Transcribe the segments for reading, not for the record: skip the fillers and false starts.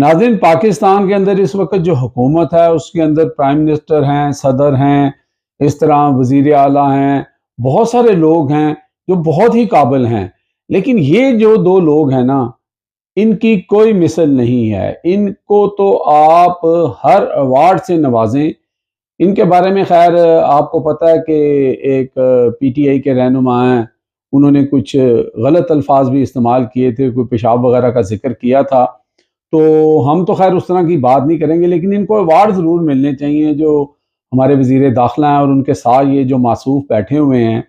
नाज़रीन, पाकिस्तान के अंदर इस वक्त जो हुकूमत है उसके अंदर प्राइम मिनिस्टर हैं, सदर हैं, इस तरह वज़ीर आला हैं, बहुत सारे लोग हैं जो बहुत ही काबिल हैं। लेकिन ये जो दो लोग हैं ना, इनकी कोई मिसल नहीं है। इनको तो आप हर अवार्ड से नवाजें। इनके बारे में खैर आपको पता है कि एक पीटीआई के रहनुमा हैं, उन्होंने कुछ गलत अल्फाज भी इस्तेमाल किए थे, कोई पेशाब वगैरह का जिक्र किया था। तो हम तो खैर उस तरह की बात नहीं करेंगे, लेकिन इनको अवार्ड ज़रूर मिलने चाहिए। जो हमारे वज़ीर दाखिला हैं और उनके साथ ये जो मासूफ बैठे हुए हैं,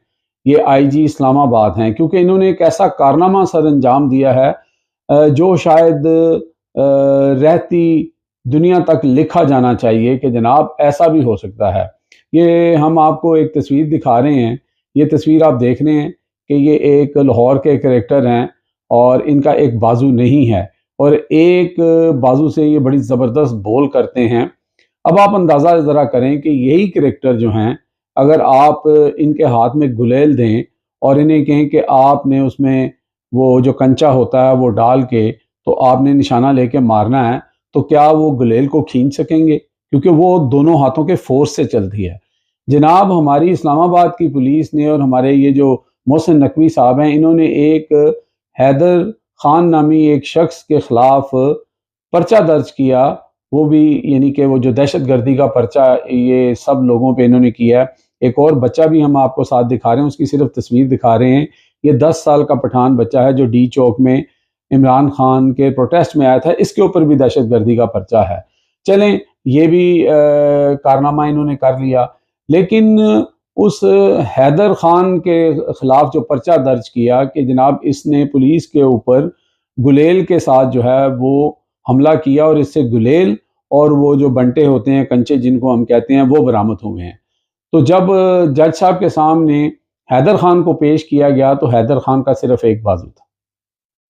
ये आईजी इस्लामाबाद हैं, क्योंकि इन्होंने एक ऐसा कारनामा सर अंजाम दिया है जो शायद रहती दुनिया तक लिखा जाना चाहिए कि जनाब ऐसा भी हो सकता है। ये हम आपको एक तस्वीर दिखा रहे हैं। ये तस्वीर आप देख रहे हैं कि ये एक लाहौर के करैक्टर हैं और इनका एक बाजू नहीं है और एक बाजू से ये बड़ी ज़बरदस्त बॉल करते हैं। अब आप अंदाज़ा ज़रा करें कि यही करैक्टर जो हैं, अगर आप इनके हाथ में गुलेल दें और इन्हें कहें कि आपने उसमें वो जो कंचा होता है वो डाल के तो आपने निशाना लेके मारना है, तो क्या वो गुलेल को खींच सकेंगे? क्योंकि वो दोनों हाथों के फोर्स से चलती है। जनाब, हमारी इस्लामाबाद की पुलिस ने और हमारे ये जो मोहसिन नकवी साहब हैं, इन्होंने एक हैदर खान नामी एक शख्स के खिलाफ पर्चा दर्ज किया। वो भी यानी कि वो जो दहशत गर्दी का पर्चा ये सब लोगों पे इन्होंने किया है। एक और बच्चा भी हम आपको साथ दिखा रहे हैं, उसकी सिर्फ तस्वीर दिखा रहे हैं। ये 10 साल का पठान बच्चा है जो डी चौक में इमरान खान के प्रोटेस्ट में आया था। इसके ऊपर भी दहशत गर्दी का पर्चा है। चलें, ये भी कारनामा इन्होंने कर लिया, लेकिन उस हैदर खान के खिलाफ जो पर्चा दर्ज किया कि जनाब इसने पुलिस के ऊपर गुलेल के साथ जो है वो हमला किया और इससे गुलेल और वो जो बंटे होते हैं कंचे जिनको हम कहते हैं वो बरामद हुए हैं। तो जब जज साहब के सामने हैदर खान को पेश किया गया तो हैदर खान का सिर्फ एक बाजू था,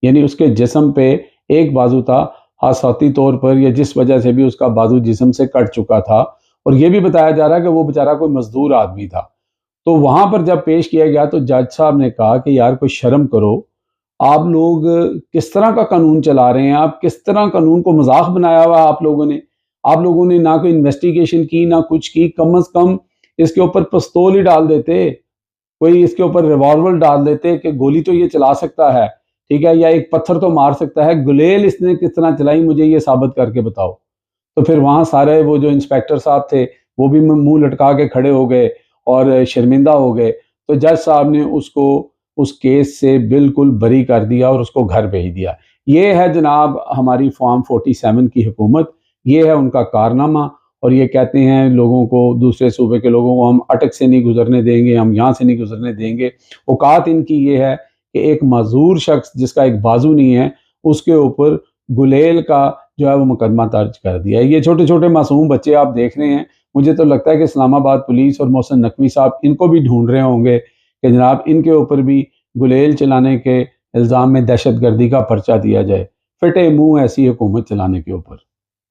यानी उसके जिस्म पे एक बाजू था। हादसाती तौर पर या जिस वजह से भी उसका बाजू जिस्म से कट चुका था और ये भी बताया जा रहा है कि वो बेचारा कोई मजदूर आदमी था। तो वहां पर जब पेश किया गया तो जज साहब ने कहा कि यार कोई शर्म करो, आप लोग किस तरह का कानून चला रहे हैं, आप किस तरह कानून को मजाक बनाया हुआ आप लोगों ने ना कोई इन्वेस्टिगेशन की ना कुछ की। कम अज कम इसके ऊपर पिस्तौल ही डाल देते, कोई इसके ऊपर रिवॉल्वर डाल देते कि गोली तो ये चला सकता है, ठीक है, या एक पत्थर तो मार सकता है, गुलेल इसने किस तरह चलाई मुझे ये साबित करके बताओ। तो फिर वहाँ सारे वो जो इंस्पेक्टर साहब थे वो भी मुंह लटका के खड़े हो गए और शर्मिंदा हो गए। तो जज साहब ने उसको उस केस से बिल्कुल बरी कर दिया और उसको घर भेज दिया। ये है जनाब हमारी फॉर्म 47 की हुकूमत, ये है उनका कारनामा। और ये कहते हैं लोगों को, दूसरे सूबे के लोगों को हम अटक से नहीं गुजरने देंगे, हम यहाँ से नहीं गुजरने देंगे। औकात इनकी ये है कि एक माजूर शख्स जिसका एक बाजू नहीं है उसके ऊपर गुलेल का जो है वो मुकदमा दर्ज कर दिया है। ये छोटे छोटे मासूम बच्चे आप देख रहे हैं। मुझे तो लगता है कि इस्लामाबाद पुलिस और मोहसिन नकवी साहब इनको भी ढूंढ रहे होंगे कि जनाब इनके ऊपर भी गुलेल चलाने के इल्ज़ाम में दहशत गर्दी का पर्चा दिया जाए। फिटे मुंह ऐसी हुकूमत चलाने के ऊपर।